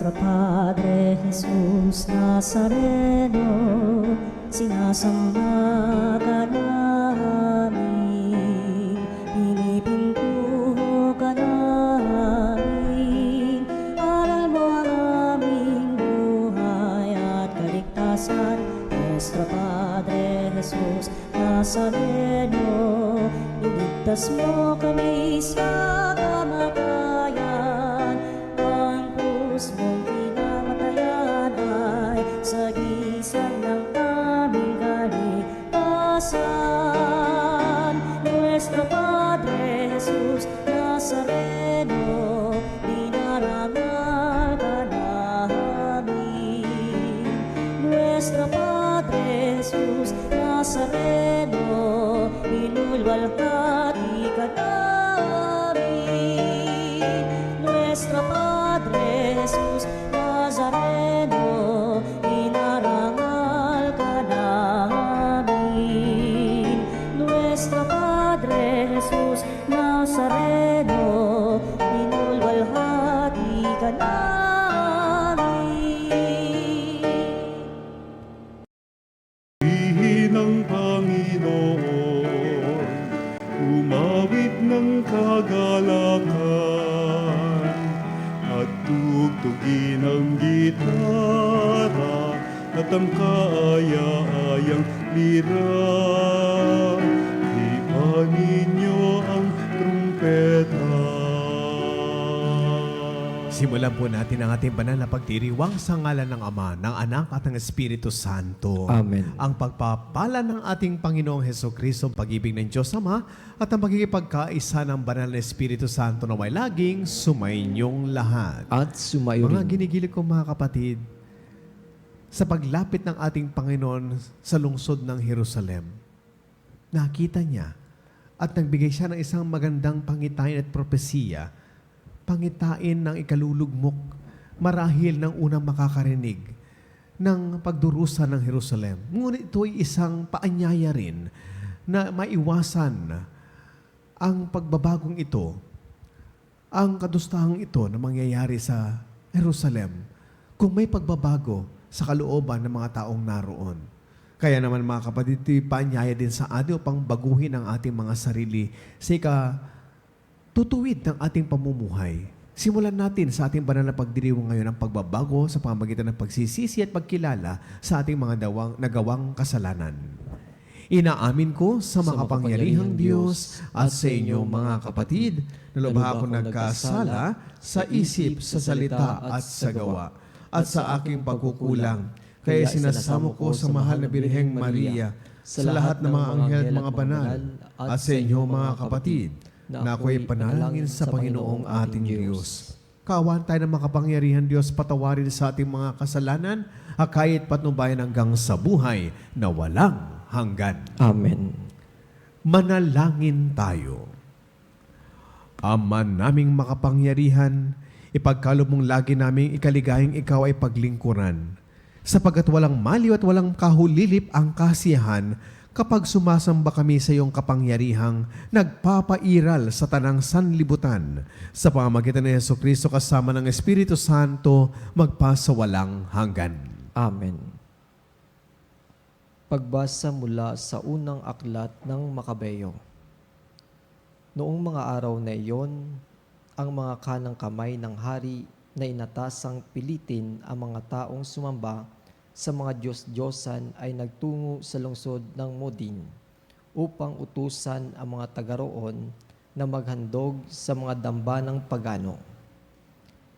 Nuestro Padre Jesús Nazareno, sinasamba ka namin, pinipintuho ka namin, aral mo ang aming buhay at kaligtasan. Nuestro Padre Jesús Nazareno, iligtas mo kami sa kamatayan, ang krus mong pinamatayan ay sagisag ng aming kaligtasan. Nuestro Padre Jesús Nazareno, dinarangal ka namin. Nuestro Padre Jesús Nazareno, inulwalhati ka namin. Nuestro Padre Jesús Nazareno, inarangal ka namin. Nuestro Padre Jesús Nazareno, inulwalhati ka namin. Ihin ng Panginoon, umawit ng kagalakan, at tugtugin ang gitara at ang kaaya-ayang lira. Ipanin niyo ang trumpeta. Simulan po natin ang ating banal na pagdiriwang sa ngalan ng Ama, ng Anak at ng Espiritu Santo. Amen. Ang pagpapala ng ating Panginoong Hesukristo, ang pag-ibig ng Diyos Ama, at ang pagkikipagkaisa ng banal na Espiritu Santo na may laging sumainyong lahat. At sumayo Mga rin. ginigilig ko mga kapatid, sa paglapit ng ating Panginoon sa lungsod ng Jerusalem, nakita niya at nagbigay siya ng isang magandang pangitain at propesiya, pangitain ng ikalulugmok, marahil ng unang makakarinig ng pagdurusa ng Jerusalem. Ngunit ito ay isang paanyaya rin na maiwasan ang pagbabagong ito, ang kadustahang ito na mangyayari sa Jerusalem kung may pagbabago sa kalooban ng mga taong naroon. Kaya naman mga kapatid, ito'y paanyaya din sa atin upang baguhin ang ating mga sarili sa tutuwid ng ating pamumuhay. Simulan natin sa ating banal na pagdiriwang ngayon ang pagbabago sa pamamagitan ng pagsisisi at pagkilala sa ating mga nagawang kasalanan. Inaamin ko sa makapangyarihang Diyos at sa inyong mga kapatid na lubha akong nagkasala sa isip, sa salita at sa gawa at sa aking pagkukulang. Kaya sinasamo ko sa mahal na Birheng Maria, sa lahat ng mga anghel at mga banal at sa inyong mga kapatid na ako'y panalangin sa Panginoong ating Diyos. Kawan tayo ng makapangyarihan Diyos, patawarin sa ating mga kasalanan, kahit patnubayan hanggang sa buhay na walang hanggan. Amen. Manalangin tayo. Ama naming makapangyarihan, ipagkaloob mong lagi naming ikaligayang ikaw ay paglingkuran, sapagat walang maliw at walang kahulilip ang kasiyahan kapag sumasamba kami sa iyong kapangyarihang nagpapairal sa tanang sanlibutan sa pamamagitan ni Jesucristo kasama ng Espiritu Santo magpasawalang hanggan. Amen. Pagbasa mula sa unang aklat ng Makabeyo. Noong mga araw na iyon, ang mga kanang kamay ng hari na inatasang pilitin ang mga taong sumamba sa mga Diyos-Diyosan ay nagtungo sa lungsod ng Modin upang utusan ang mga taga roon na maghandog sa mga dambanang pagano.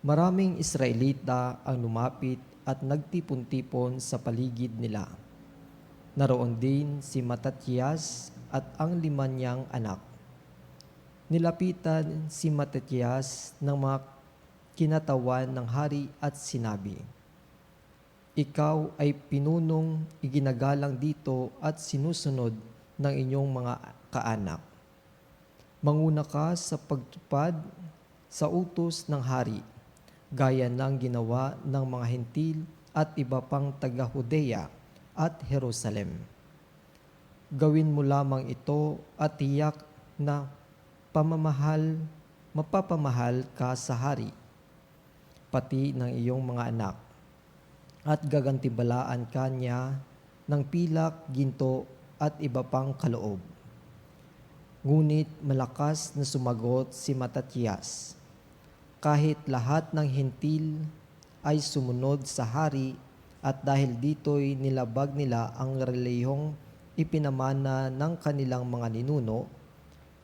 Maraming Israelita ang lumapit at nagtipon-tipon sa paligid nila. Naroon din si Matatias at ang 5 niyang anak. Nilapitan si Matatias ng mga kinatawan ng hari at sinabi, "Ikaw ay pinunong iginagalang dito at sinusunod ng inyong mga kaanak. Manguna ka sa pagtupad sa utos ng hari, gaya ng ginawa ng mga Hentil at iba pang taga-Hudeya at Jerusalem. Gawin mo lamang ito at tiyak na mapapamahal ka sa hari. pati ng iyong mga anak, at gagantibalaan ka niya ng pilak, ginto at iba pang kaloob. Ngunit malakas na sumagot si Matatias, kahit lahat ng hentil ay sumunod sa hari at dahil dito'y nilabag nila ang relihiyong ipinamana ng kanilang mga ninuno,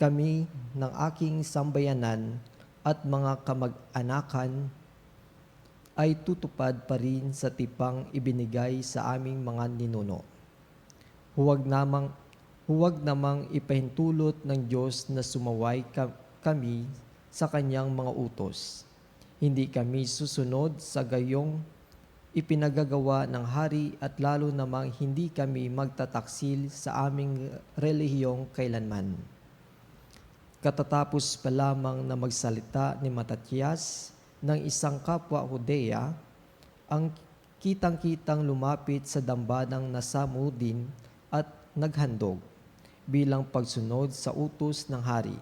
kami ng aking sambayanan at mga kamag-anakan ay tutupad pa rin sa tipang ibinigay sa aming mga ninuno. Huwag namang ipahintulot ng Diyos na sumaway kami sa kanyang mga utos. Hindi kami susunod sa gayong ipinagagawa ng hari at lalo namang hindi kami magtataksil sa aming relihiyong kailanman. Katatapos pa lamang na magsalita ni Matatias ng isang kapwa Judea, ang kitang-kitang lumapit sa dambanang Nasamudin at naghandog bilang pagsunod sa utos ng hari.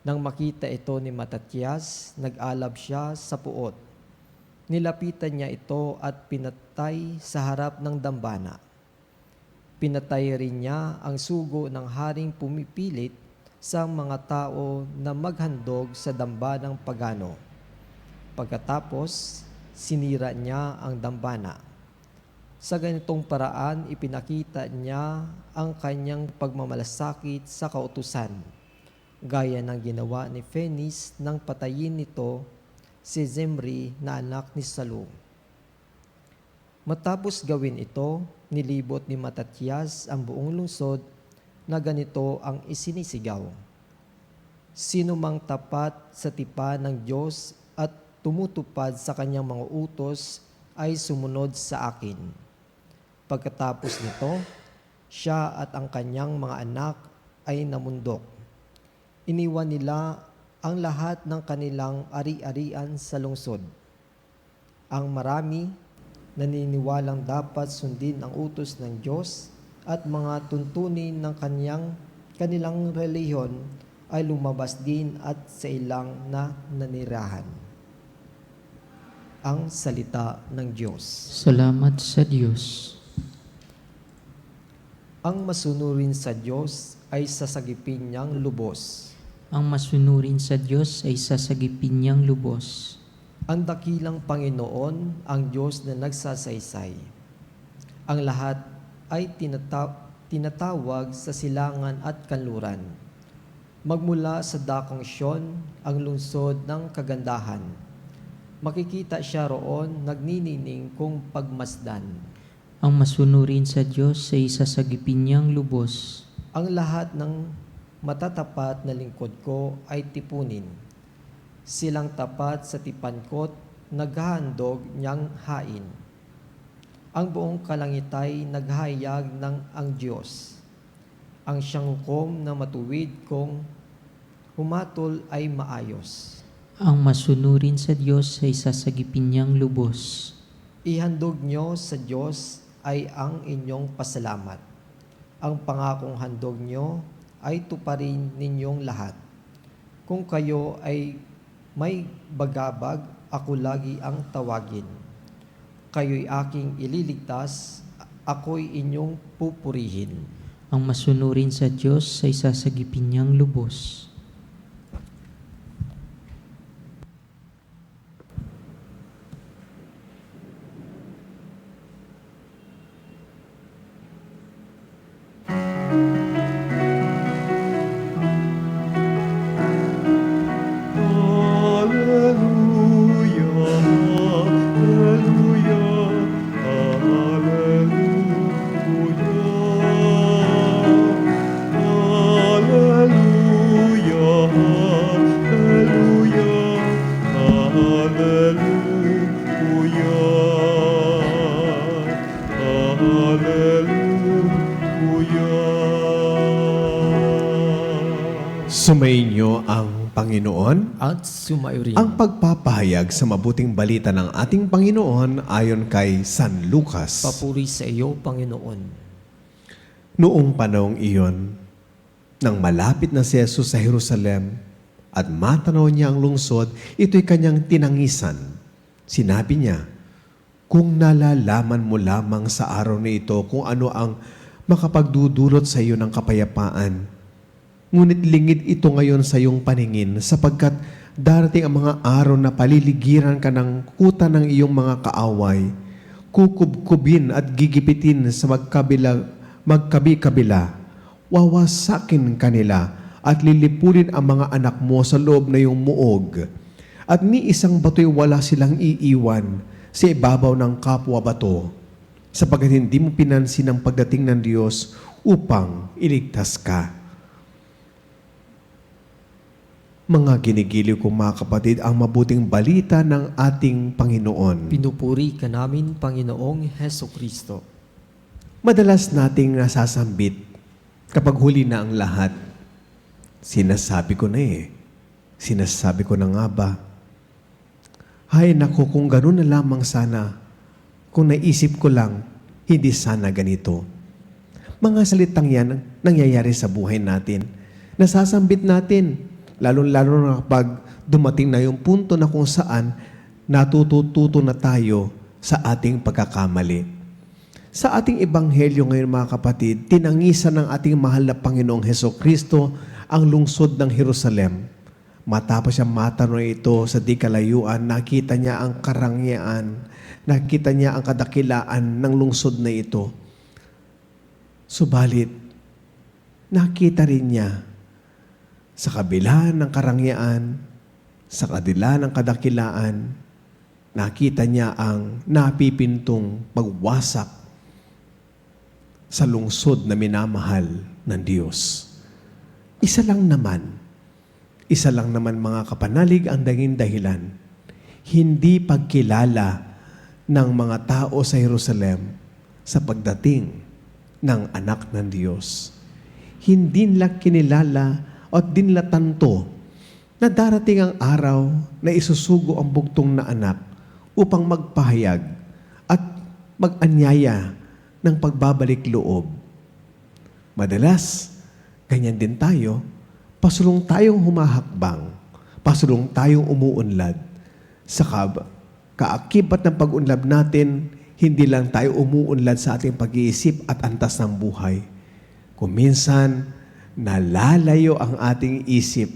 Nang makita ito ni Matatias, nag-alab siya sa puot. Nilapitan niya ito at pinatay sa harap ng dambana. Pinatay rin niya ang sugo ng haring pumipilit sa mga tao na maghandog sa dambanang pagano. Pagkatapos, sinira niya ang dambana. Sa ganitong paraan, ipinakita niya ang kanyang pagmamalasakit sa kautusan, gaya ng ginawa ni Phenis nang patayin nito si Zimri na anak ni Salu. Matapos gawin ito, nilibot ni Matatias ang buong lungsod na ganito ang isinisigaw. Sino mang tapat sa tipan ng Diyos at tumutupad sa kanyang mga utos ay sumunod sa akin. Pagkatapos nito, siya at ang kanyang mga anak ay namundok. Iniwan nila ang lahat ng kanilang ari-arian sa lungsod. Ang marami naniniwalang dapat sundin ang utos ng Diyos at mga tuntunin ng kanilang relihiyon ay lumabas din at sa ilang na nanirahan. Ang salita ng Diyos. Salamat sa Diyos. Ang masunurin sa Diyos ay sasagipin niyang lubos. Ang masunurin sa Diyos ay sasagipin niyang lubos. Ang dakilang Panginoon, ang Diyos na nagsasaysay. Ang lahat ay tinatawag sa silangan at kanluran. Magmula sa dakong Siyon, ang lungsod ng kagandahan. Makikita siya roon nagninining kung pagmasdan. Ang masunurin sa Diyos ay sasagipin niyang lubos. Ang lahat ng matatapat na lingkod ko ay tipunin. Silang tapat sa tipankot, naghahandog niyang hain. Ang buong kalangitay naghayag ng ang Diyos. Ang siyang hukom na matuwid kung humatol ay maayos. Ang masunurin sa Diyos ay sasagipin niyang lubos. Ihandog niyo sa Diyos ay ang inyong pasalamat. Ang pangakong handog niyo ay tuparin ninyong lahat. Kung kayo ay may bagabag, ako lagi ang tawagin. Kayo'y aking ililigtas, ako'y inyong pupurihin. Ang masunurin sa Diyos ay sasagipin niyang lubos. Sumainyo ang Panginoon. At sumayurin. Ang pagpapahayag sa mabuting balita ng ating Panginoon ayon kay San Lucas. Papuri sa iyo, Panginoon. Noong panahong iyon, nang malapit na si Jesus sa Jerusalem at matanaw niya ang lungsod, ito'y kanyang tinangisan Sinabi niya, kung nalalaman mo lamang sa araw na ito kung ano ang makapagdudulot sa iyo ng kapayapaan, ngunit lingid ito ngayon sa iyong paningin sapagkat darating ang mga araw na paliligiran ka ng kuta ng iyong mga kaaway, kukubkubin at gigipitin sa magkabi-kabila, wawasakin kanila at lilipulin ang mga anak mo sa loob na iyong muog. At ni isang bato'y wala silang iiwan sa ibabaw ng kapwa bato, sapagkat hindi mo pinansin ang pagdating ng Diyos upang iligtas ka. Mga ginigiliw kong mga kapatid, ang mabuting balita ng ating Panginoon. Pinupuri ka namin, Panginoong Heso Kristo. Madalas nating nasasambit kapag huli na ang lahat. Sinasabi ko na Sinasabi ko na nga ba? Hay naku, kung gano'n na lamang sana, kung naisip ko lang, hindi sana ganito. Mga salitang yan nangyayari sa buhay natin. Nasasambit natin, lalo-lalo na kapag dumating na yung punto na kung saan natututo na tayo sa ating pagkakamali. Sa ating ebanghelyo ngayon mga kapatid, tinangisan ng ating mahal na Panginoong Hesukristo ang lungsod ng Jerusalem. Matapos siya matanong ito sa di kalayuan, nakita niya ang karangyaan, nakita niya ang kadakilaan ng lungsod na ito. Subalit, nakita rin niya sa kabila ng karangyaan, sa kabila ng kadakilaan, nakita niya ang napipintong pagwasak sa lungsod na minamahal ng Diyos. Isa lang naman mga kapanalig ang naging dahilan. Hindi pagkilala ng mga tao sa Jerusalem sa pagdating ng anak ng Diyos. Hindi nila kinilala at di nila tanto na darating ang araw na isusugo ang bugtong na anak upang magpahayag at mag-anyaya ng pagbabalik loob. Madalas, ganyan din tayo. Pasulong tayong humahakbang, pasulong tayong umuunlad. Sa kaakibat ng pag-unlad natin, hindi lang tayo umuunlad sa ating pag-iisip at antas ng buhay. Kung minsan, nalalayo ang ating isip,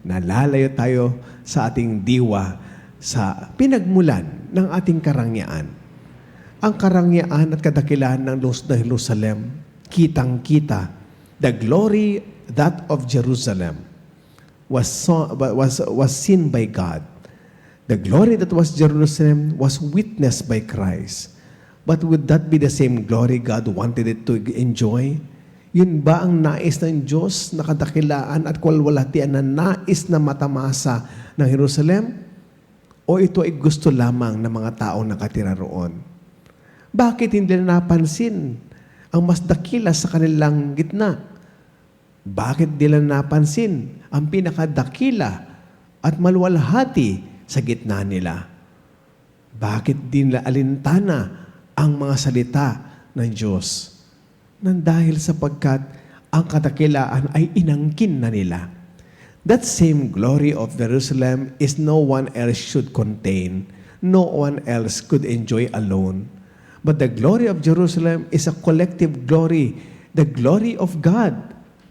nalalayo tayo sa ating diwa, sa pinagmulan ng ating karangyaan. Ang karangyaan at kadakilaan ng lungsod ng Jerusalem, kitang-kita, the glory that of Jerusalem was seen by God. The glory that was Jerusalem was witnessed by Christ. But would that be the same glory God wanted it to enjoy? Yun ba ang nais ng Diyos na kadakilaan at kwalwalhatian na nais na matamasa ng Jerusalem? O ito ay gusto lamang ng mga taong nakatira roon? Bakit hindi na napansin ang mas dakila sa kanilang gitna? Bakit nila napansin ang pinakadakila at maluwalhati sa gitna nila? Bakit din nila alintana ang mga salita ng Diyos? Nang dahil sapagkat ang kadakilaan ay inangkin na nila. That same glory of Jerusalem is no one else should contain. No one else could enjoy alone. But the glory of Jerusalem is a collective glory. The glory of God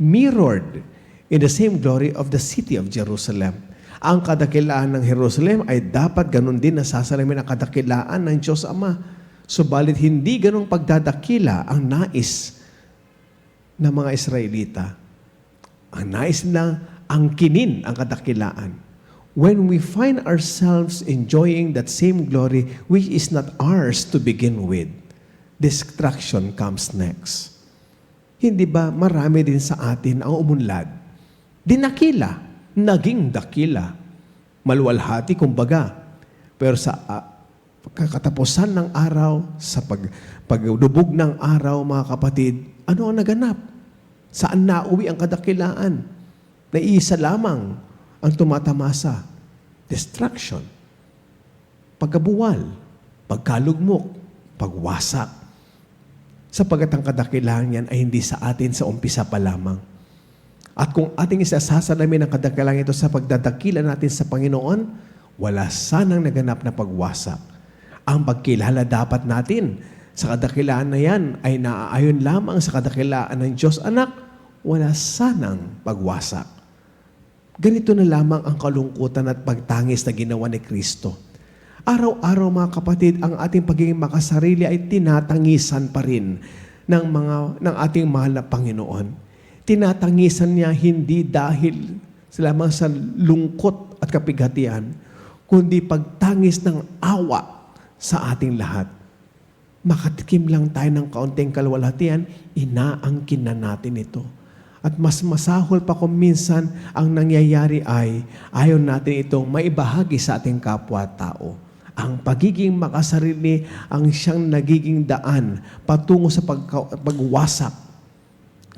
mirrored in the same glory of the city of Jerusalem. Ang kadakilaan ng Jerusalem ay dapat ganun din nasasalamin ang kadakilaan ng Diyos Ama. Subalit hindi ganung pagdadakila ang nais ng mga Israelita. Ang nais na angkinin ang kadakilaan. When we find ourselves enjoying that same glory which is not ours to begin with, destruction comes next. Hindi ba marami din sa atin ang umunlad? Dinakila, naging dakila. Maluwalhati kumbaga. Pero sa katapusan ng araw, sa pagdubog ng araw, mga kapatid, ano ang naganap? Saan nauwi ang kadakilaan? Na isa lamang ang tumatamasa. Destruction. Pagkabuwal, pagkalugmok, pagwasak. Sapagat ang kadakilaan yan ay hindi sa atin sa umpisa pa lamang. At kung ating isasasalamin ang kadakilaan ito sa pagdadakila natin sa Panginoon, wala sanang naganap na pagwasak. Ang pagkilala dapat natin sa kadakilaan na yan ay naaayon lamang sa kadakilaan ng Diyos Anak, wala sanang pagwasak. Ganito na lamang ang kalungkutan at pagtangis na ginawa ni Kristo. Araw-araw mga kapatid, ang ating pagiging makasarili ay tinatangisan pa rin ng ating mahal na Panginoon. Tinatangisan niya hindi dahil lamang sa lungkot at kapighatian, kundi pagtangis ng awa sa ating lahat. Makatikim lang tayo ng kaunting kalwalhatian, inaangkin na natin ito. At mas masahol pa kung minsan ang nangyayari ay ayaw natin itong maibahagi sa ating kapwa-tao. Ang pagiging makasarili ang siyang nagiging daan patungo sa pagwasak.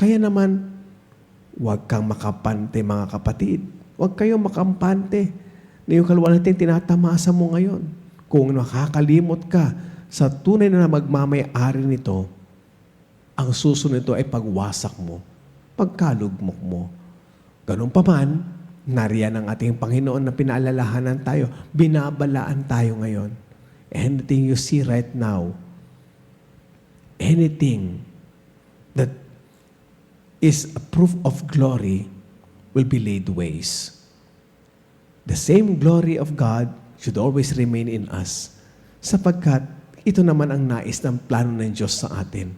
Kaya naman, huwag kang makapante mga kapatid. Huwag kayong makampante na yung kalwalhatian tinatamasa mo ngayon. Kung nakakalimot ka sa tunay na magmamay-ari nito, ang susunod nito ay pagwasak mo, pagkalugmok mo. Ganun pa man, nariyan ang ating Panginoon na pinaalalahanan tayo, binabalaan tayo ngayon. Anything you see right now, anything that is a proof of glory will be laid waste. The same glory of God should always remain in us, sapagkat ito naman ang nais ng plano ng Diyos sa atin.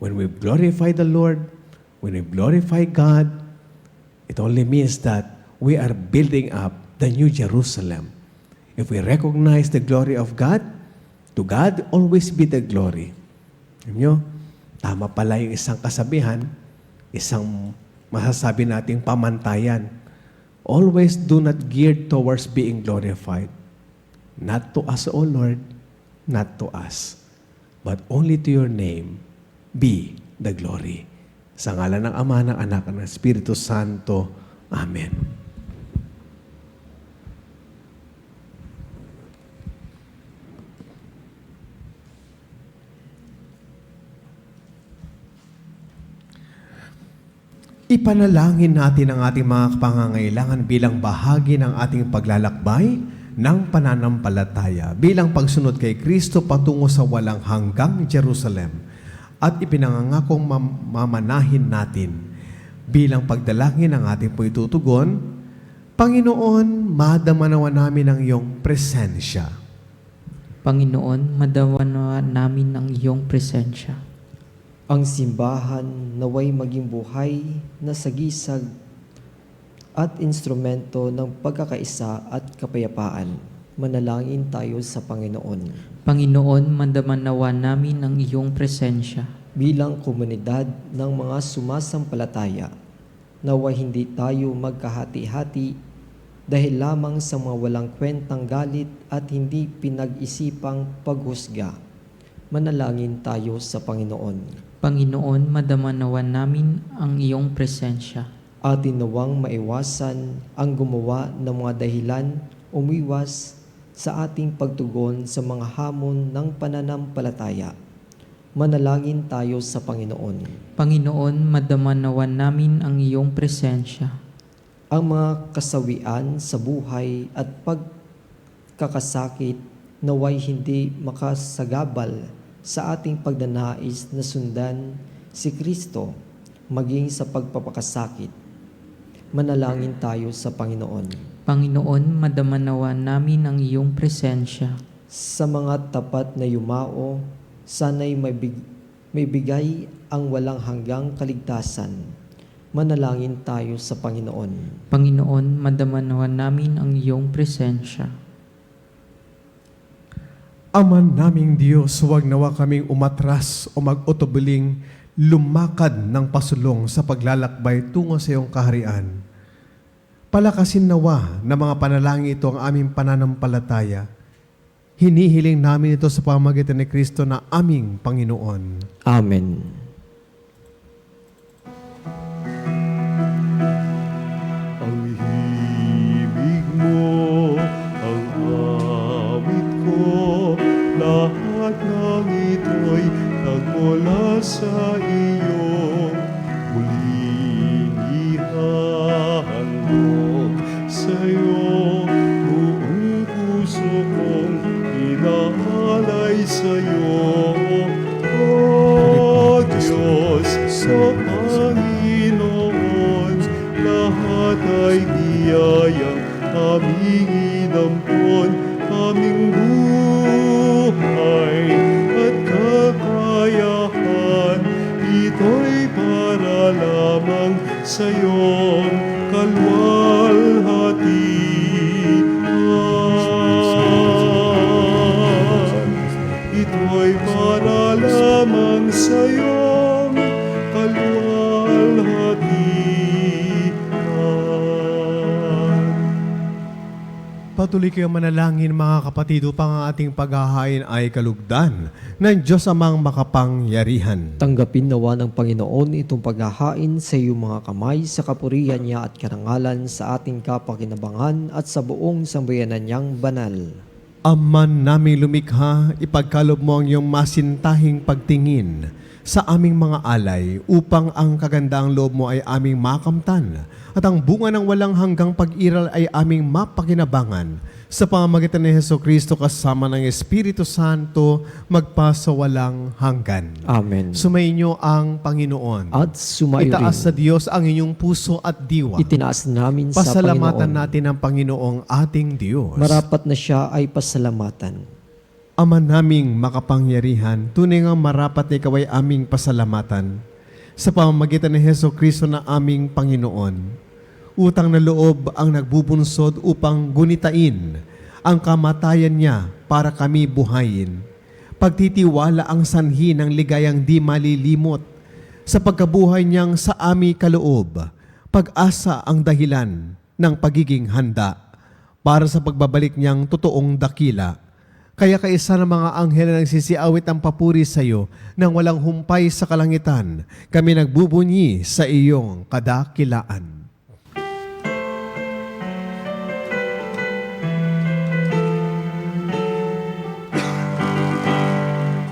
When we glorify the Lord, when we glorify God, it only means that we are building up the New Jerusalem. If we recognize the glory of God, to God always be the glory. Alam nyo, tama pala yung isang kasabihan, isang masasabi nating pamantayan. Always do not gear towards being glorified. Not to us, O Lord, not to us, but only to your name be the glory. Sa ngalan ng Ama, ng Anak, ng Espiritu Santo. Amen. Ipanalangin natin ang ating mga pangangailangan bilang bahagi ng ating paglalakbay ng pananampalataya, bilang pagsunod kay Kristo patungo sa walang hanggang Jerusalem, at ipinangangakong mamanahin natin bilang pagdalangin ng ating po itutugon. Panginoon, madama nawa namin ang iyong presensya. Panginoon, madawa namin ang iyong presensya. Ang simbahan naway maging buhay na sagisag at instrumento ng pagkakaisa at kapayapaan. Manalangin tayo sa Panginoon. Panginoon, madamanawa namin ang iyong presensya. Bilang komunidad ng mga sumasampalataya, nawa hindi tayo magkahati-hati dahil lamang sa mga walang kwentang galit at hindi pinag-isipang paghusga. Manalangin tayo sa Panginoon. Panginoon, madamanawa namin ang iyong presensya. Atin nawang maiwasan ang gumawa ng mga dahilan umiwas sa ating pagtugon sa mga hamon ng pananampalataya. Manalangin tayo sa Panginoon. Panginoon, madamanawa namin ang iyong presensya. Ang mga kasawian sa buhay at pagkakasakit naway hindi makasagabal sa ating pagdanais na sundan si Kristo maging sa pagpapakasakit. Manalangin tayo sa Panginoon. Panginoon, madamanawa namin ang iyong presensya. Sa mga tapat na yumao, sana'y may bigay ang walang hanggang kaligtasan. Manalangin tayo sa Panginoon. Panginoon, madamanawa namin ang iyong presensya. Ama naming Diyos, huwag nawa kaming umatras o mag-utubiling lumakad ng pasulong sa paglalakbay tungo sa iyong kaharian. Palakasin nawa na mga panalangin ito ang aming pananampalataya. Hinihiling namin ito sa pamamagitan ni Kristo na aming Panginoon. Amen. Ang himig mo, ang awit ko, lahat ng ito'y nagmula sa iyo. Muling ihahandog sa iyo buong sa iyong kalwalhatian. Ito'y para lamang sa iyong kalwalhatian. Patuloy kayong manalangin mga kapatid upang ang ating paghahain ay kalugdan ng Diyos Amang makapangyarihan. Tanggapin nawa ng Panginoon itong paghahain sa iyong mga kamay sa kapurihan niya at karangalan sa ating kapakinabangan at sa buong sambayanan niyang banal. Aman naming lumikha, ipagkalob mo ang iyong masintahing pagtingin sa aming mga alay upang ang kagandaang loob mo ay aming makamtan at ang bunga ng walang hanggang pag-iral ay aming mapakinabangan sa pamamagitan ni Hesukristo kasama ng Espiritu Santo magpasawalang hanggan. Amen. Sumainyo ang Panginoon. At sumayo Itaas sa rin. Diyos ang inyong puso at diwa. Itinaas namin sa Pasalamatan Panginoon. natin ang Panginoong ating Diyos. Marapat na siya ay pasalamatan. Ama naming makapangyarihan, tunay nga marapat na ikaw ay aming pasalamatan sa pamamagitan ni Hesukristo na aming Panginoon. Utang na loob ang nagbubunsod upang gunitain ang kamatayan niya para kami buhayin. Pagtitiwala ang sanhi ng ligayang di malilimot sa pagkabuhay niyang sa ami kaloob. Pag-asa ang dahilan ng pagiging handa para sa pagbabalik niyang totoong dakila. Kaya kaisa ng mga anghel na nagsisiawit ang papuri sa iyo nang walang humpay sa kalangitan, kami nagbubunyi sa iyong kadakilaan.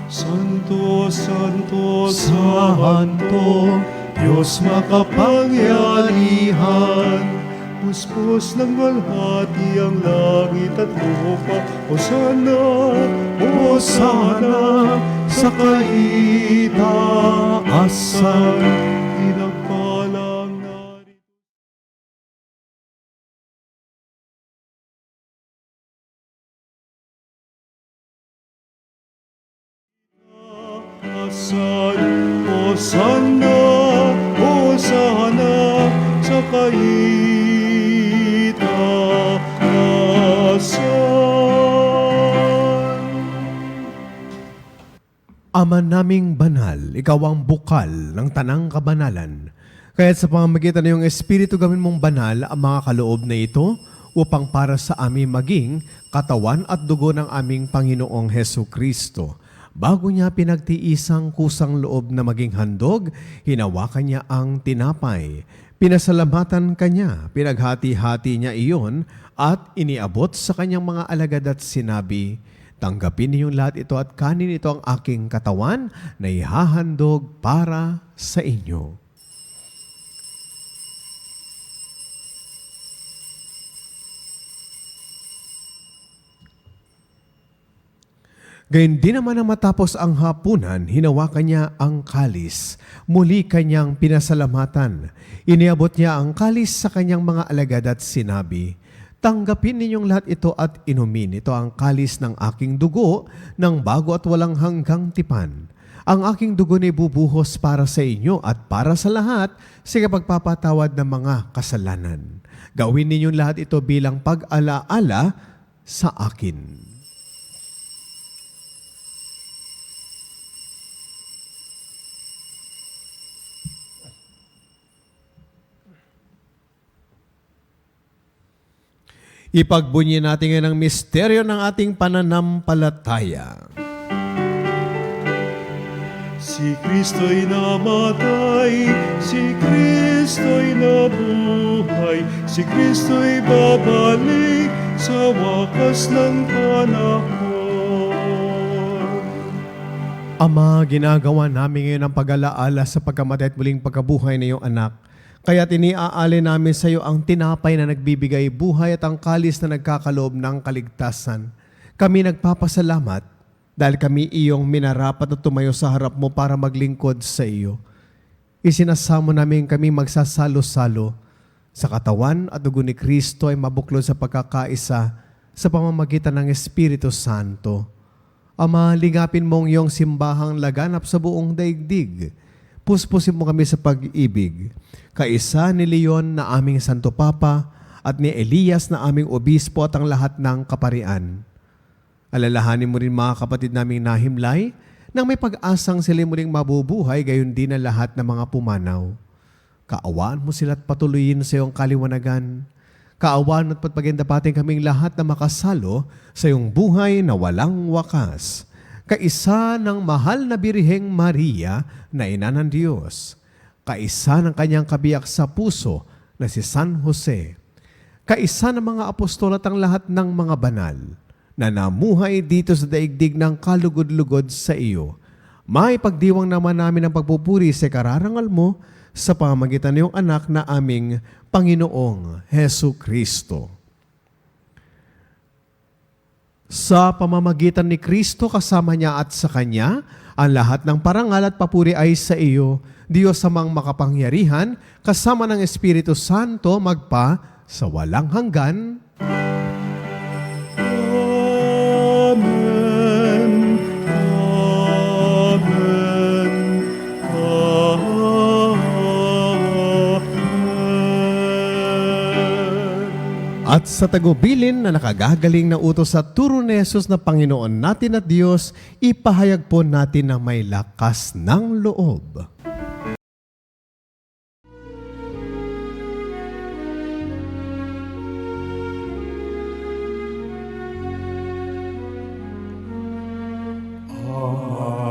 Santo, Santo, Santo, Diyos makapangyarihan. Puspos ng walhati ang langit at lupa. Hosana, Hosana, sa kaitaasan. Pinagpalang narito. Hosana, Hosana, sa Ama naming banal, ikaw ang bukal ng tanang kabanalan. Kaya't sa pamamagitan ng iyong Espiritu gawin mong banal ang mga kaloob na ito upang para sa amin maging katawan at dugo ng aming Panginoong Hesukristo. Bago niya pinagtiisang kusang loob na maging handog, hinawakan niya ang tinapay. Pinasalamatan kanya, pinaghati-hati niya iyon at iniabot sa kanyang mga alagad at sinabi, "Tanggapin ninyong lahat ito at kanin ito ang aking katawan na ihahandog para sa inyo." Gayun din naman na matapos ang hapunan, hinawakan niya ang kalis. Muli kanyang pinasalamatan. Iniabot niya ang kalis sa kanyang mga alagad at sinabi, "Tanggapin ninyong lahat ito at inumin. Ito ang kalis ng aking dugo ng bago at walang hanggang tipan. Ang aking dugo ni bubuhos para sa inyo at para sa lahat sa pagpapatawad ng mga kasalanan. Gawin ninyong lahat ito bilang pag-alaala sa akin." Ipagbunyi natin ngayon ang misteryo ng ating pananampalataya. Si Kristo'y namatay, si Kristo'y nabuhay, si Kristo'y babalik sa wakas ng panahon. Ama, ginagawa namin ngayon ang pag-alaala sa pagkamatay at muling pagkabuhay ng iyong anak. Kaya tiniaalay namin sa iyo ang tinapay na nagbibigay buhay at ang kalis na nagkakaloob ng kaligtasan. Kami nagpapasalamat dahil kami iyong minarapat at tumayo sa harap mo para maglingkod sa iyo. Isinasamo namin kami magsasalo-salo sa katawan at dugo ni Kristo ay mabuklod sa pagkakaisa sa pamamagitan ng Espiritu Santo. Ama, ligapin mong iyong simbahang laganap sa buong daigdig. puspusin mo kami sa pag-ibig. Kaisa ni Leon na aming Santo Papa at ni Elias na aming obispo at ang lahat ng kaparian. Alalahanin mo rin mga kapatid naming nahimlay nang may pag-asang sila muling mabubuhay gayon din ang lahat ng mga pumanaw. Kaawaan mo sila at patuloyin sa iyong kaliwanagan. Kaawaan at pagpagindapatin kaming lahat na makasalo sa iyong buhay na walang wakas. Kaisa ng mahal na Birheng Maria na ina ng Diyos. Kaisa ng kanyang kabiyak sa puso na si San Jose. Kaisa ng mga apostol at ang lahat ng mga banal na namuhay dito sa daigdig ng kalugod-lugod sa iyo. May pagdiwang naman namin ang pagpupuri sa kararangal mo sa pamamagitan ng iyong anak na aming Panginoong Hesu Kristo. Sa pamamagitan ni Kristo kasama niya at sa Kanya, ang lahat ng parangal at papuri ay sa iyo, Diyos amang makapangyarihan, kasama ng Espiritu Santo magpa sa walang hanggan. Amen. Amen. Amen. At sa tagubilin na nakagagaling na utos sa turo ni Jesus na Panginoon natin at Diyos, ipahayag po natin na may lakas ng loob.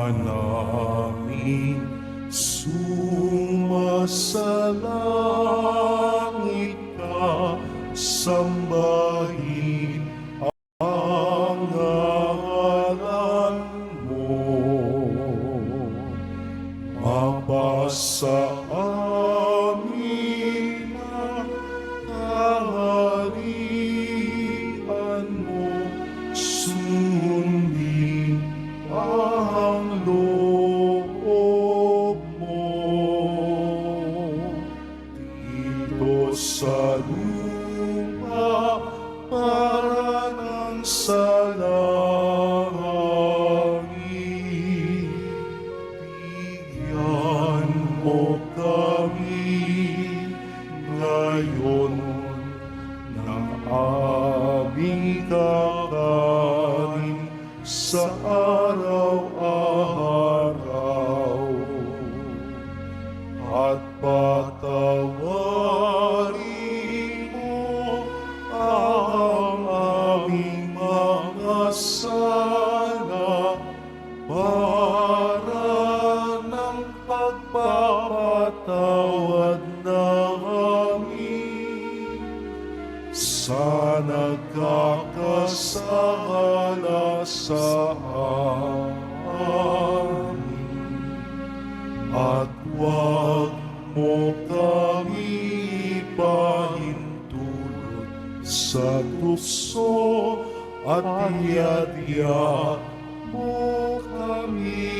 Namin sumasalangit ka, sambahin ang ngalan mo. Mapasa amin ang kaharian mo, sundin ang loob mo dito sa lupa para ng sa langit. Bigyan mo kami ngayon ng aming kakanin sa araw-araw, at patawarin mo ang aming mga sala para ng pagpapatawad namin sa nagkakasala sa amin. At huwag mo kami ipahintulot sa tukso, at iadya mo kami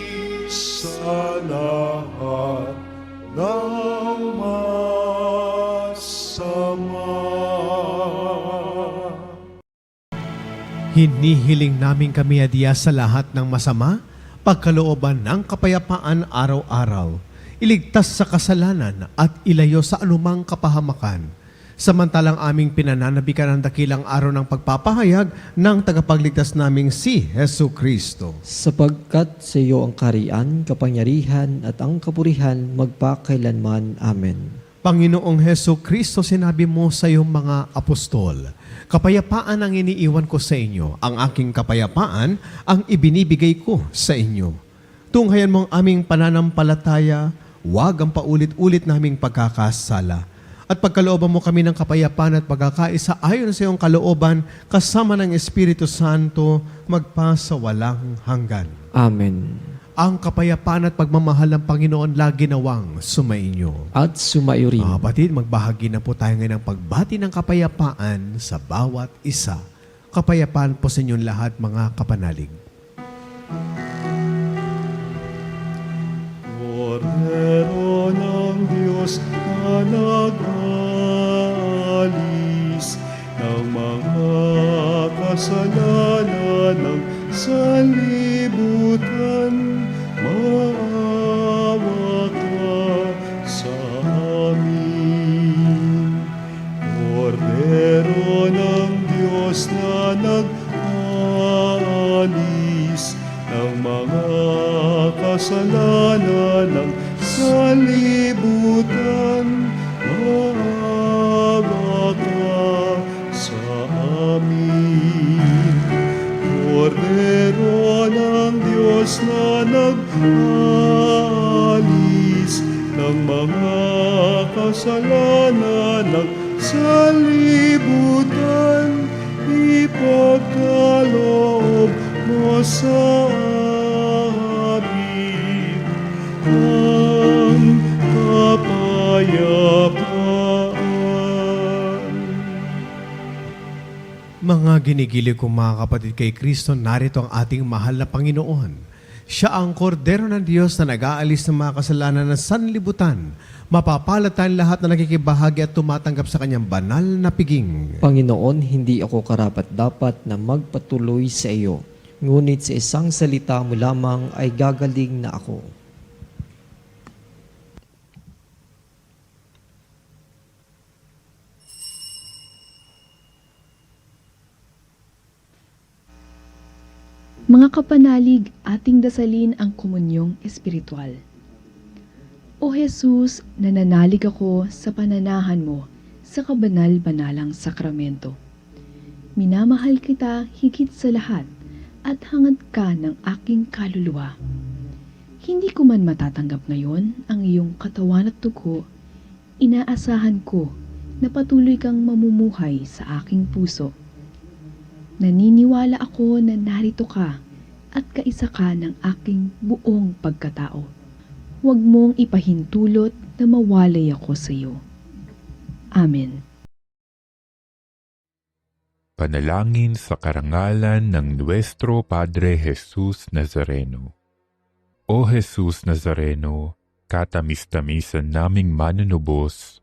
sa lahat ng masama. Hinihiling namin kami adya sa lahat ng masama, pagkalooban ng kapayapaan araw-araw, iligtas sa kasalanan at ilayo sa anumang kapahamakan. Samantalang aming pinananabikan ang dakilang araw ng pagpapahayag ng tagapagligtas naming si Hesu Kristo. Sapagkat sa iyo ang kaharian, kapangyarihan at ang kapurihan magpakailanman. Amen. Panginoong Hesu Kristo, sinabi mo sa iyong mga apostol, kapayapaan ang iniiwan ko sa inyo, ang aking kapayapaan ang ibinibigay ko sa inyo. Tunghayan mo ang aming pananampalataya, huwag ang paulit-ulit naming pagkakasala. At pagkalooban mo kami ng kapayapaan at pagkakaisa ayon sa iyong kalooban, kasama ng Espiritu Santo, magpa sa walang hanggan. Amen. Ang kapayapaan at pagmamahal ng Panginoon lagi nawang sumainyo. At sumayo rin. Mga kapatid, magbahagi na po tayo ngayon ng pagbati ng kapayapaan sa bawat isa. Kapayapaan po sa inyong lahat, mga kapanalig. Kordero ng Diyos na nag-alis ng mga kasalanan ng sanlibutan, maawa ka sa libutan, maawa ka sa amin. Kordero ng Diyos na nag-alis ng mga kasalanan ng sanlibutan, ipagkaloob mo sa amin ang kapayapaan. Mga ginigilig kong mga kapatid kay Kristo, narito ang ating mahal na Panginoon. Siya ang kordero ng Diyos na nag-aalis ng mga kasalanan ng sanlibutan. Mapapalad tayong lahat na nakikibahagi at tumatanggap sa kanyang banal na piging. Panginoon, hindi ako karapat-dapat na magpatuloy sa iyo. Ngunit sa isang salita mo lamang ay gagaling na ako. Mga kapanalig, ating dasalin ang komunyong espiritual. O Jesus, nananalig ako sa pananahan mo sa kabanal-banalang sakramento. Minamahal kita higit sa lahat at hangad ka ng aking kaluluwa. Hindi ko man matatanggap ngayon ang iyong katawan at dugo, inaasahan ko na patuloy kang mamumuhay sa aking puso. Naniniwala ako na narito ka at kaisa ka ng aking buong pagkatao. Huwag mong ipahintulot na mawalay ako sa iyo. Amen. Panalangin sa karangalan ng Nuestro Padre Jesus Nazareno. O Jesus Nazareno, katamis-tamisan naming manunubos,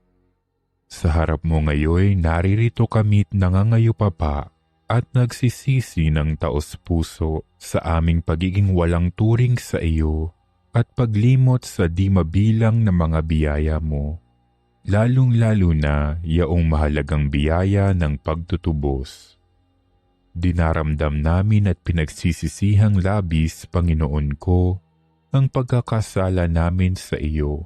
sa harap mo ngayon naririto kami't nangangayupapa at nagsisisi ng taos-puso sa aming pagiging walang turing sa iyo at paglimot sa di mabilang na mga biyaya mo, lalong-lalo na yaong mahalagang biyaya ng pagtutubos. Dinaramdam namin at pinagsisisihang labis, Panginoon ko, ang pagkakasala namin sa iyo.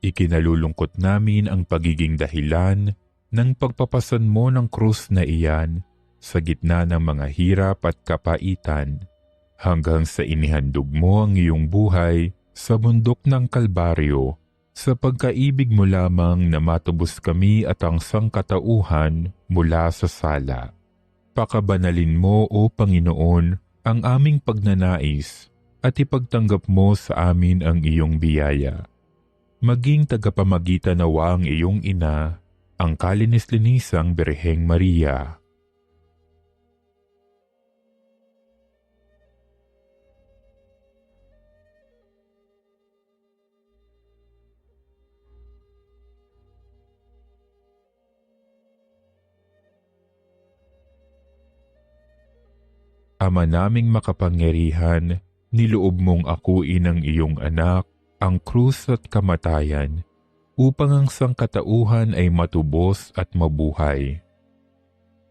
Ikinalulungkot namin ang pagiging dahilan ng pagpapasan mo ng krus na iyan sa gitna ng mga hirap at kapaitan, hanggang sa inihandog mo ang iyong buhay sa bundok ng Kalbaryo, sa pagkaibig mo lamang na matubos kami at ang sangkatauhan mula sa sala. Pakabanalin mo, O Panginoon, ang aming pagnanais at ipagtanggap mo sa amin ang iyong biyaya. Maging tagapamagitan nawa ang iyong ina, ang kalinis-linisang Birheng Maria. Ama naming makapangyarihan, niloob mong akuin ang iyong anak, ang krus at kamatayan, upang ang sangkatauhan ay matubos at mabuhay.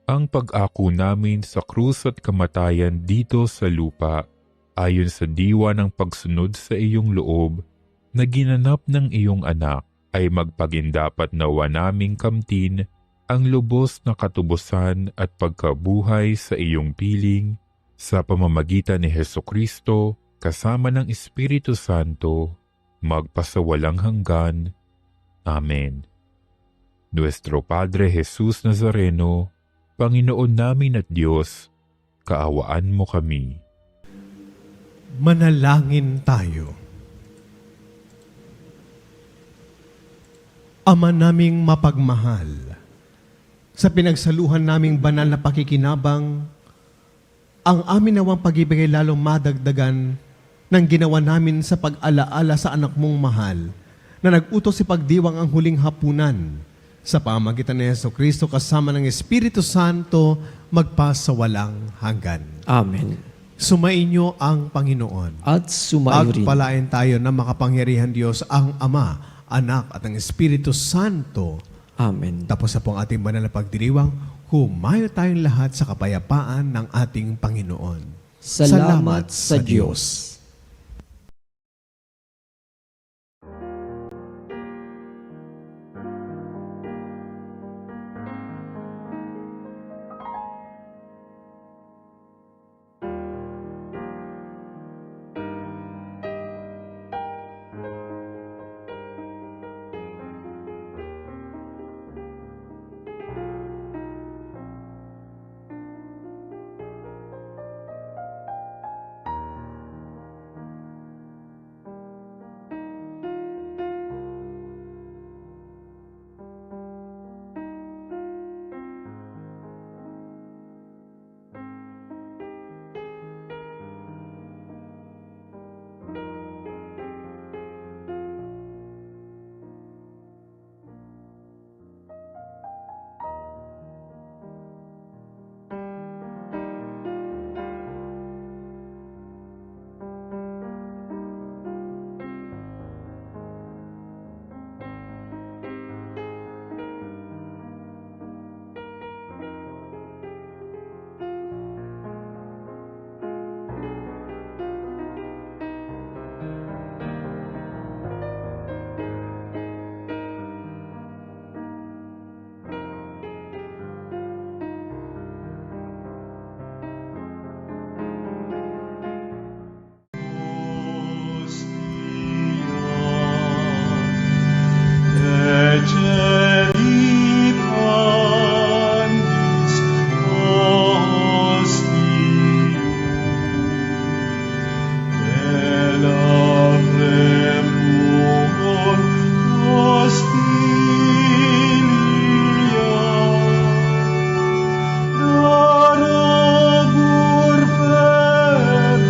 Ang pag-ako namin sa krus at kamatayan dito sa lupa, ayon sa diwa ng pagsunod sa iyong loob, na ginanap ng iyong anak, ay magpagindapat nawa naming kamtin ang lubos na katubusan at pagkabuhay sa iyong piling, sa pamamagitan ni Hesukristo, kasama ng Espiritu Santo, magpasawalang hanggan. Amen. Nuestro Padre Jesus Nazareno, Panginoon namin at Diyos, kaawaan mo kami. Manalangin tayo. Ama naming mapagmahal, sa pinagsaluhan naming banal na pakikinabang, ang amin nawang pag-ibig ay lalong madagdagan ng ginawa namin sa pag-alaala sa anak mong mahal na nag-utos si pagdiwang ang huling hapunan sa pamagitan ni Jesucristo kasama ng Espiritu Santo magpasawalang hanggan. Amen. Sumainyo ang Panginoon. At sumayo rin. Pagpalain tayo ng makapangyarihan Diyos ang Ama, Anak at ang Espiritu Santo. Amen. Tapos na po ang ating banal na pagdiriwang, humayo tayong lahat sa kapayapaan ng ating Panginoon. Salamat sa Diyos. Evangelis Ostium, Elabrem Nuon Ostilia, Darabur Fer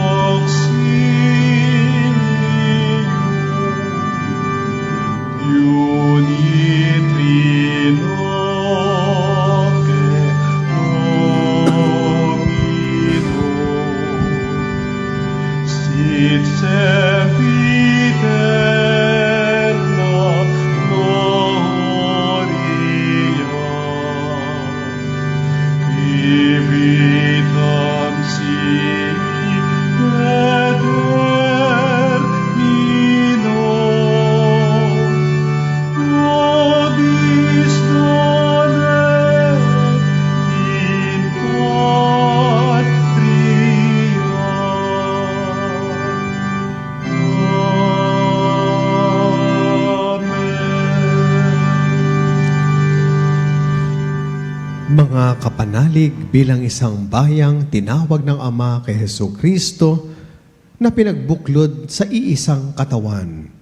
Auxilium, Unitrinoque Domino, sit sempiterna gloria, vitam sibi et termino, nobis donet in patria. Mga kapanalig, bilang isang bayang tinawag ng Ama kay Hesukristo na pinagbuklod sa iisang katawan,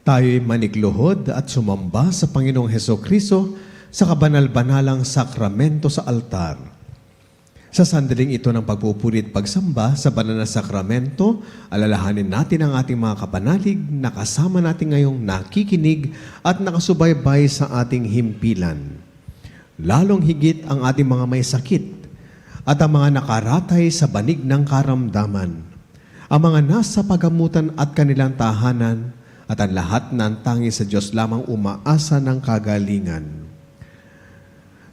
tayo'y manigluhod at sumamba sa Panginoong Hesukristo sa kabanal-banalang sakramento sa altar. Sa sandaling ito ng pagpupulit pagsamba sa banal na sakramento, alalahanin natin ang ating mga kapanalig na kasama natin ngayong nakikinig at nakasubaybay sa ating himpilan. Lalong higit ang ating mga may sakit at ang mga nakaratay sa banig ng karamdaman, ang mga nasa pagamutan at kanilang tahanan, at ang lahat na ang tangi sa Diyos lamang umaasa ng kagalingan.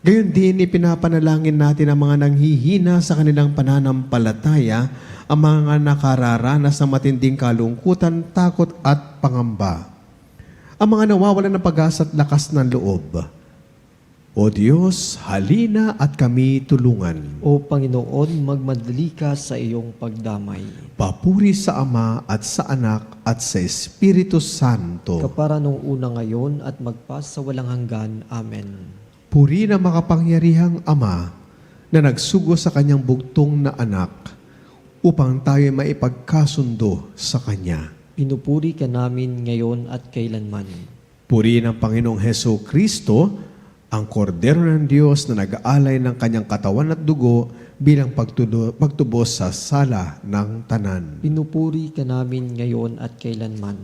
Gayon din, ipinapanalangin natin ang mga nanghihina sa kanilang pananampalataya, ang mga nakararanas ng matinding kalungkutan, takot at pangamba, ang mga nawawalan ng pag-asa at lakas ng loob. O Diyos, halina at kami tulungan. O Panginoon, magmadali ka sa iyong pagdamay. Papuri sa Ama at sa Anak at sa Espiritu Santo. Kapara nung una ngayon at magpasawalang hanggan. Amen. Puri na makapangyarihang Ama na nagsugo sa kanyang bugtong na anak upang tayo maipagkasundo sa Kanya. Pinupuri ka namin ngayon at kailanman. Puri ng Panginoong Heso Kristo, ang kordero ng Diyos na nag-aalay ng kanyang katawan at dugo bilang pagtubos sa sala ng tanan. Pinupuri ka namin ngayon at kailanman.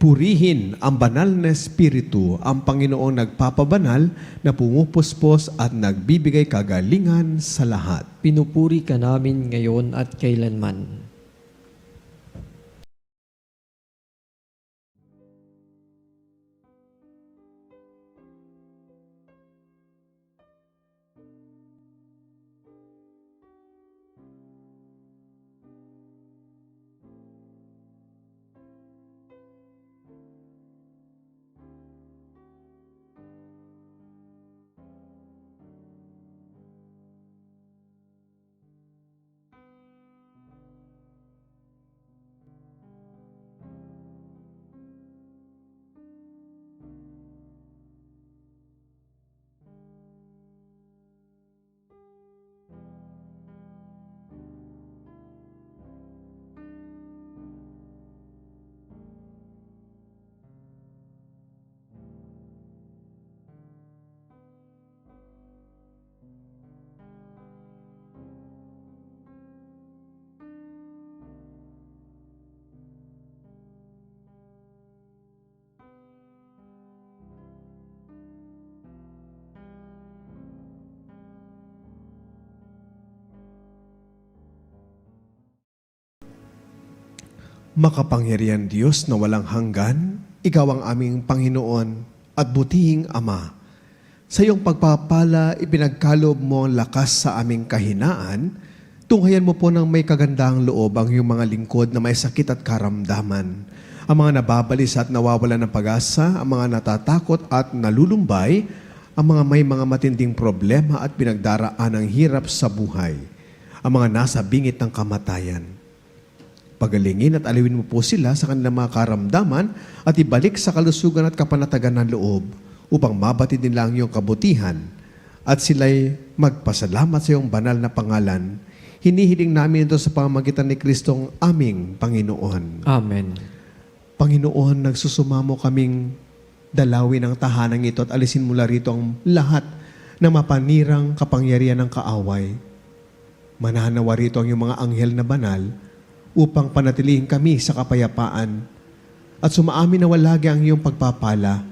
Purihin ang banal na Espiritu, ang Panginoong nagpapabanal na pumupuspos at nagbibigay kagalingan sa lahat. Pinupuri ka namin ngayon at kailanman. Makapangyarihan Diyos na walang hanggan, Ikaw ang aming Panginoon at butihing Ama. Sa iyong pagpapala, ipinagkaloob mo ang lakas sa aming kahinaan. Tunghayan mo po ng may kagandahang loob ang iyong mga lingkod na may sakit at karamdaman. Ang mga nababalis at nawawalan ng pag-asa, ang mga natatakot at nalulumbay, ang mga may mga matinding problema at pinagdaraan ng hirap sa buhay, ang mga nasa bingit ng kamatayan. Pagalingin at aliwin mo po sila sa kanilang mga karamdaman at ibalik sa kalusugan at kapanatagan ng loob upang mabatid nila ang iyong kabutihan at sila'y magpasalamat sa iyong banal na pangalan. Hinihiling namin ito sa pamamagitan ni Kristong aming Panginoon. Amen. Panginoon, nagsusumamo kaming dalawin ang tahanang ito at alisin mula rito ang lahat na mapanirang kapangyarihan ng kaaway. Mananawa rito ang iyong mga anghel na banal upang panatilihin kami sa kapayapaan at sumaamin na walagi ang iyong pagpapala.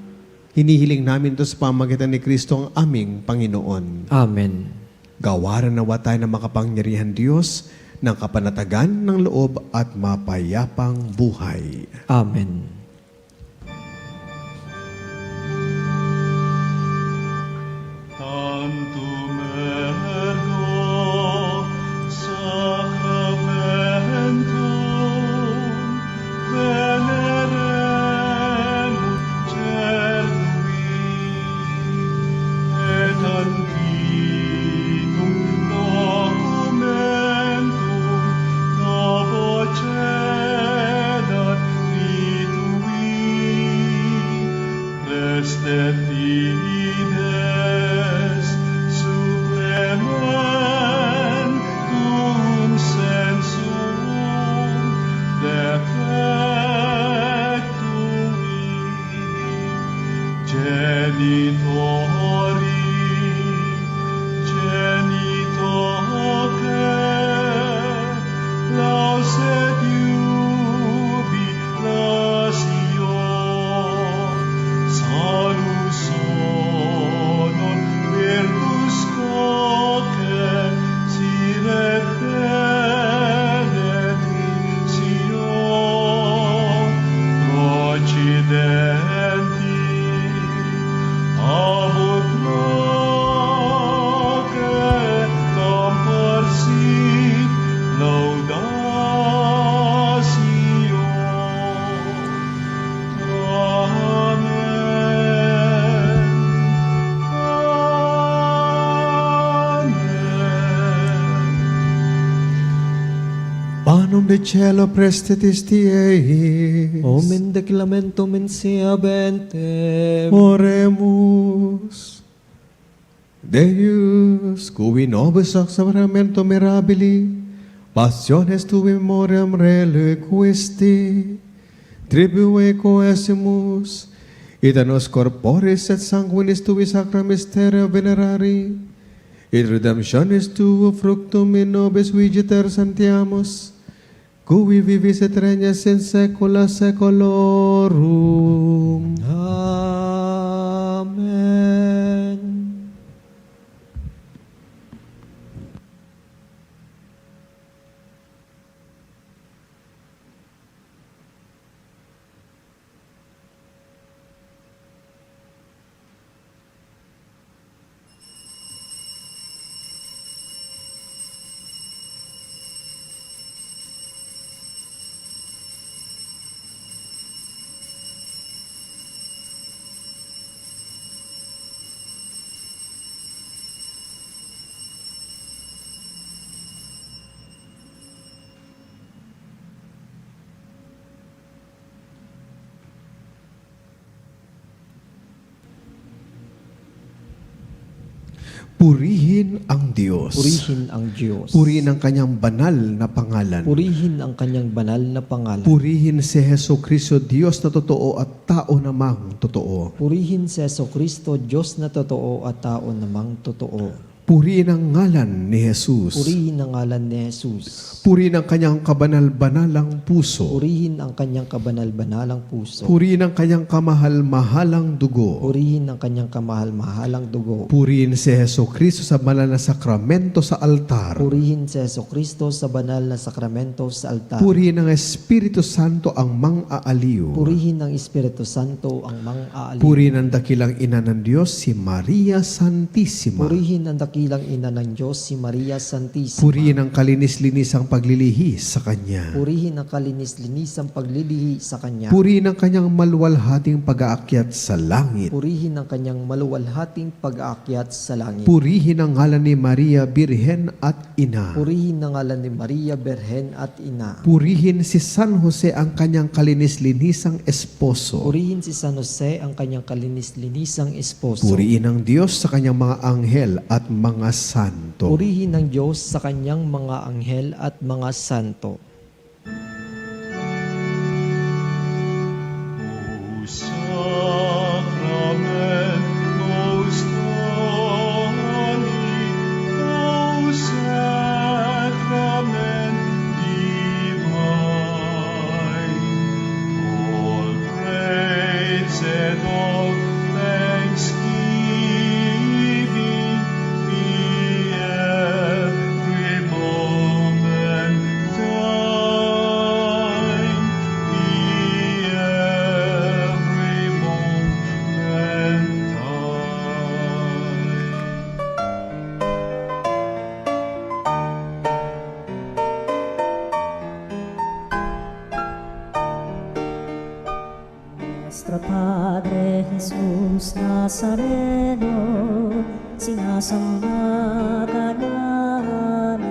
Hinihiling namin ito sa pamamagitan ni Kristo ang aming Panginoon. Amen. Gawaran nawa tayo ng makapangyarihan Diyos ng kapanatagan ng loob at mapayapang buhay. Amen. Panem de cielo prestetis tieis. Omen declamentum in sia bentem. Oremus. Deus, cui nobis ac sacramento mirabili, passiones tui memoriam reliquisti, tribue coesimus, et a nos corporis et sanguinis tui sacra mysteria venerari, et redemptionis tuo fructum in nobis vigiter santiamus, cui vivis et regnas in saecula saeculorum. Amen. Purihin ang Diyos. Purihin ang Diyos. Purihin ang kanyang banal na pangalan. Purihin ang kanyang banal na pangalan. Purihin si Heso Kristo, Diyos na totoo at tao namang totoo. Purihin si Jesucristo, Diyos na totoo at tao namang totoo. Purihin ang ngalan ni Jesus. Purihin ang ngalan ni Jesus. Purihin ang kanyang kabanal-banalang puso. Purihin ang kanyang kabanal-banalang puso. Purihin ang kanyang kamahal-mahalang dugo. Purihin ang kanyang kamahal-mahalang dugo. Purihin si Heso Kristo sa banal na sakramento sa altar. Purihin si Jesucristo sa banal na sakramento sa altar. Purihin ang Espiritu Santo ang mang-aaliw. Purihin ang Espiritu Santo ang mang-aaliw. Purihin ang dakilang ina ng Diyos, si Maria Santissima. Purihin ang dakilang dakilang ina ng Diyos, si Maria Santissima. Purihin ang kalinis-linisang paglilihi sa Kanya. Purihin ang kalinis-linisang paglilihi sa Kanya. Purihin ang Kanyang maluwalhating pag-aakyat sa langit. Purihin ang kanyang maluwalhating pag-aakyat sa langit. Purihin ang ngalan ni Maria, Birhen at Ina. Purihin ang ngalan ni Maria, Berhen at Ina. Purihin si San Jose ang kanyang kalinis-linisang esposo. Purihin si San Jose, ang kanyang kalinis-linisang esposo. Purihin ang Diyos sa kanyang mga anghel at mga santo. Purihin ng Diyos sa kanyang mga anghel at mga santo. O Sacrament most holy, O Sacrament divine, all praise and all thanksgiving be every moment thine, be every moment thine. Nuestro Padre Jesus Nazareno, sinasamba ka namin,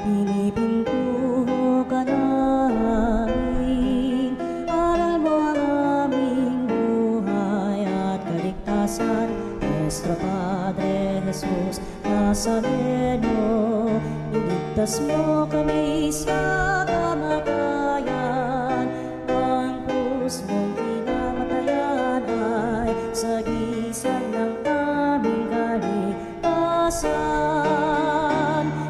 pinipintuho ka namin, aral mo ang aming buhay at kaligtasan. Nuestro Padre Jesus Nazareno, iligtas mo kami sa kamatayan, ang krus mong pinamatayan ay sagisag ng aming kaligtasan.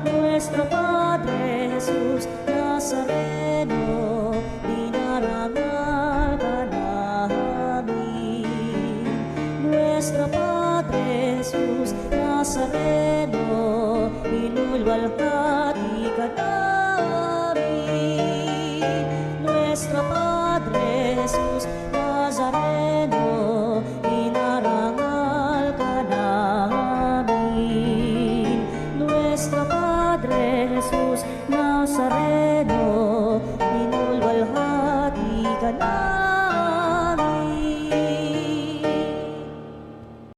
Nuestro Padre Jesus Nazareno, dinarangal ka namin. Nuestro Padre Jesus Nazareno, inulwalhati ka namin. Nuestro Padre Jesus Nazareno, inarangal ka namin. Nuestro Padre Jesus Nazareno, inulwalhati ka namin.